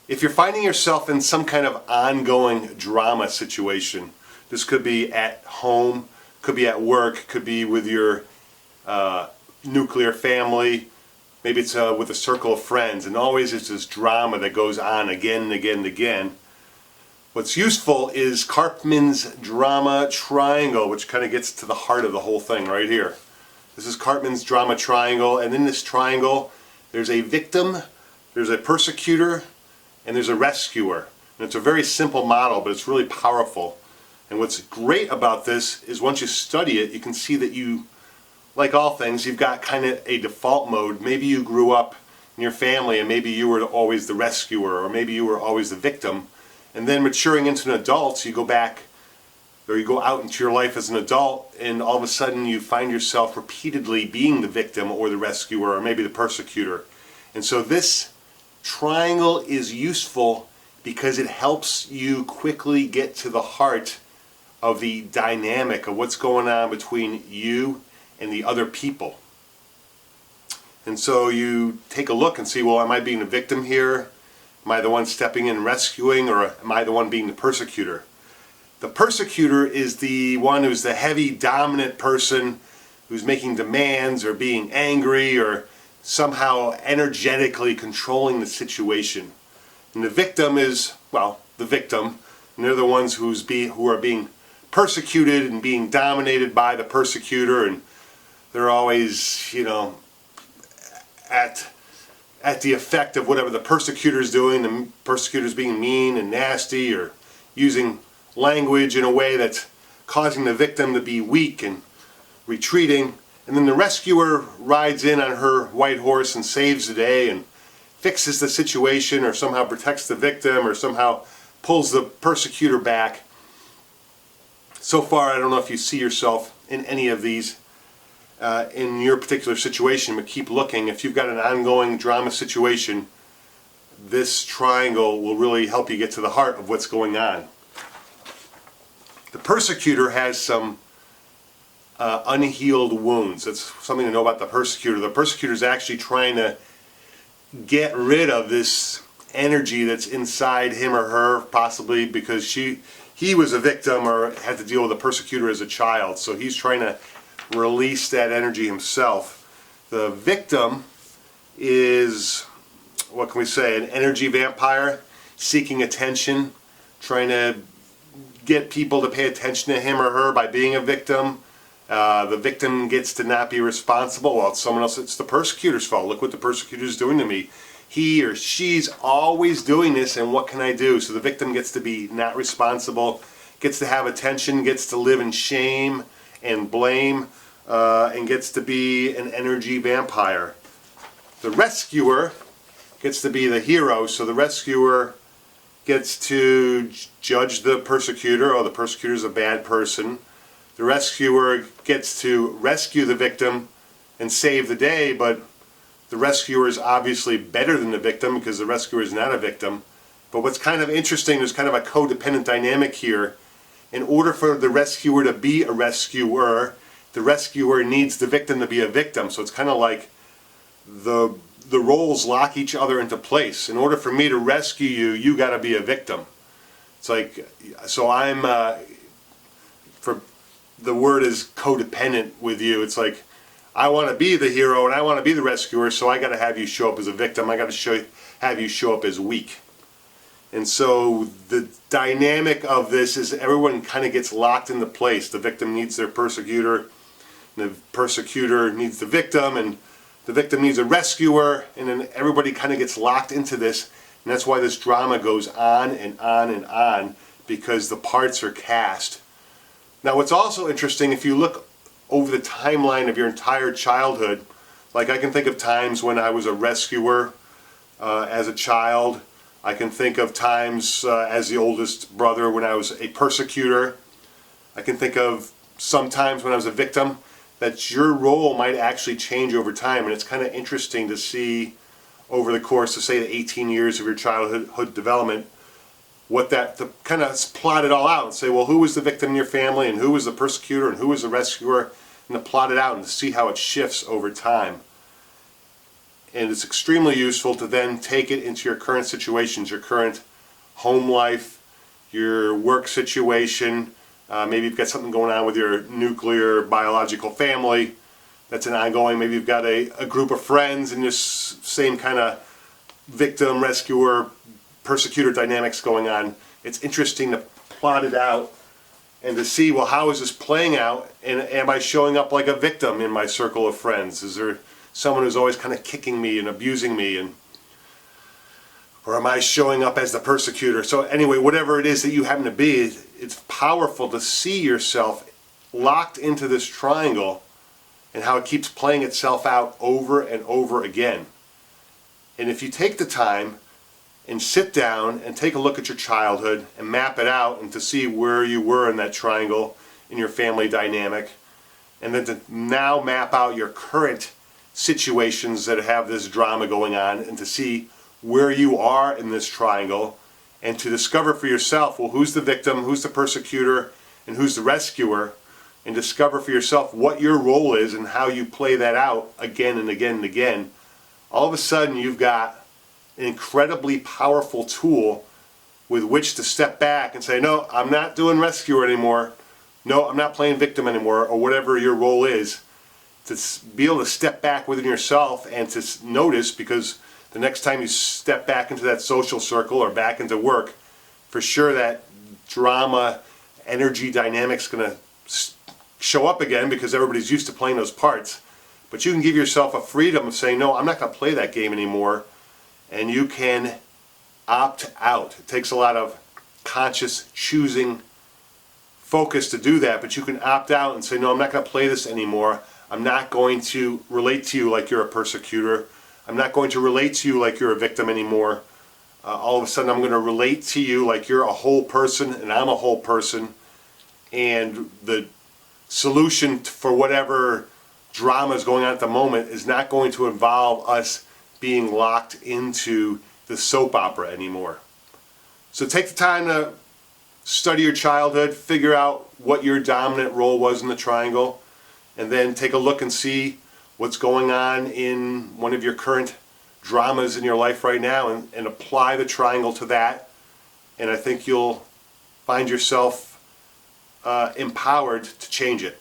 If you're finding yourself in some kind of ongoing drama situation, this could be at home, could be at work, could be with your nuclear family, maybe it's with a circle of friends, and always it's this drama that goes on again and again and again. What's useful is Karpman's drama triangle, which kind of gets to the heart of the whole thing right here. This is Karpman's drama triangle, and in this triangle there's a victim, there's a persecutor, and there's a rescuer. And it's a very simple model, but it's really powerful. And what's great about this is once you study it, you can see that you, like all things, you've got kind of a default mode. Maybe you grew up in your family and maybe you were always the rescuer, or maybe you were always the victim. And then maturing into an adult, you go back, or you go out into your life as an adult, and all of a sudden you find yourself repeatedly being the victim or the rescuer or maybe the persecutor. And so this triangle is useful because it helps you quickly get to the heart of the dynamic of what's going on between you and the other people. And so you take a look and see, well, am I being the victim here? Am I the one stepping in and rescuing, or am I the one being the persecutor? The persecutor is the one who's the heavy, dominant person who's making demands or being angry or somehow energetically controlling the situation. And the victim is, well, the victim, and they're the ones who are being persecuted and being dominated by the persecutor, and they're always, at the effect of whatever the persecutor is doing. The persecutor is being mean and nasty or using language in a way that's causing the victim to be weak and retreating. And then the rescuer rides in on her white horse and saves the day and fixes the situation, or somehow protects the victim, or somehow pulls the persecutor back. So far, I don't know if you see yourself in any of these in your particular situation, but keep looking. If you've got an ongoing drama situation, this triangle will really help you get to the heart of what's going on. The persecutor has some unhealed wounds. That's something to know about the persecutor. The persecutor is actually trying to get rid of this energy that's inside him or her, possibly because he was a victim or had to deal with a persecutor as a child. So he's trying to release that energy himself. The victim is, what can we say, an energy vampire seeking attention, trying to get people to pay attention to him or her by being a victim. The victim gets to not be responsible. Well, it's someone else. It's the persecutor's fault. Look what the persecutor is doing to me. He or she's always doing this, and what can I do? So the victim gets to be not responsible, gets to have attention, gets to live in shame and blame, and gets to be an energy vampire. The rescuer gets to be the hero. So the rescuer gets to judge the persecutor. Oh, the persecutor is a bad person. The rescuer gets to rescue the victim and save the day, but the rescuer is obviously better than the victim because the rescuer is not a victim. But what's kind of interesting, there's kind of a codependent dynamic here. In order for the rescuer to be a rescuer, the rescuer needs the victim to be a victim. So it's kind of like the roles lock each other into place. In order for me to rescue you, you got to be a victim. It's like, so I'm, the word is codependent with you. It's like, I want to be the hero and I want to be the rescuer, so I got to have you show up as a victim. I got to have you show up as weak. And so the dynamic of this is everyone kind of gets locked into place. The victim needs their persecutor, and the persecutor needs the victim, and the victim needs a rescuer, and then everybody kind of gets locked into this. And that's why this drama goes on and on and on, because the parts are cast. Now what's also interesting, if you look over the timeline of your entire childhood, like I can think of times when I was a rescuer as a child. I can think of times as the oldest brother when I was a persecutor. I can think of some times when I was a victim. That your role might actually change over time, and it's kind of interesting to see over the course of, say, the 18 years of your childhood development, what to kind of plot it all out and say, well, who was the victim in your family, and who was the persecutor, and who was the rescuer, and to plot it out and to see how it shifts over time. And it's extremely useful to then take it into your current situations, your current home life, your work situation. Maybe you've got something going on with your nuclear biological family that's an ongoing. Maybe you've got a group of friends and this same kind of victim, rescuer, persecutor dynamics going on. It's interesting to plot it out and to see, well, how is this playing out? And am I showing up like a victim in my circle of friends? Is there someone who's always kind of kicking me and abusing me, or am I showing up as the persecutor? So anyway, whatever it is that you happen to be, it's powerful to see yourself locked into this triangle and how it keeps playing itself out over and over again. And if you take the time and sit down and take a look at your childhood and map it out and to see where you were in that triangle in your family dynamic, and then to now map out your current situations that have this drama going on, and to see where you are in this triangle, and to discover for yourself, well, who's the victim, who's the persecutor, and who's the rescuer, and discover for yourself what your role is and how you play that out again and again and again. All of a sudden you've got an incredibly powerful tool with which to step back and say, no, I'm not doing rescuer anymore. No, I'm not playing victim anymore, or whatever your role is. To be able to step back within yourself and to notice, because the next time you step back into that social circle or back into work, for sure that drama, energy dynamic's going to show up again because everybody's used to playing those parts. But you can give yourself a freedom of saying, no, I'm not going to play that game anymore. And you can opt out. It takes a lot of conscious choosing focus to do that, but you can opt out and say, no, I'm not going to play this anymore. I'm not going to relate to you like you're a persecutor. I'm not going to relate to you like you're a victim anymore. All of a sudden I'm going to relate to you like you're a whole person and I'm a whole person. And the solution for whatever drama is going on at the moment is not going to involve us being locked into the soap opera anymore. So take the time to study your childhood, figure out what your dominant role was in the triangle, and then take a look and see what's going on in one of your current dramas in your life right now, and apply the triangle to that. And I think you'll find yourself empowered to change it.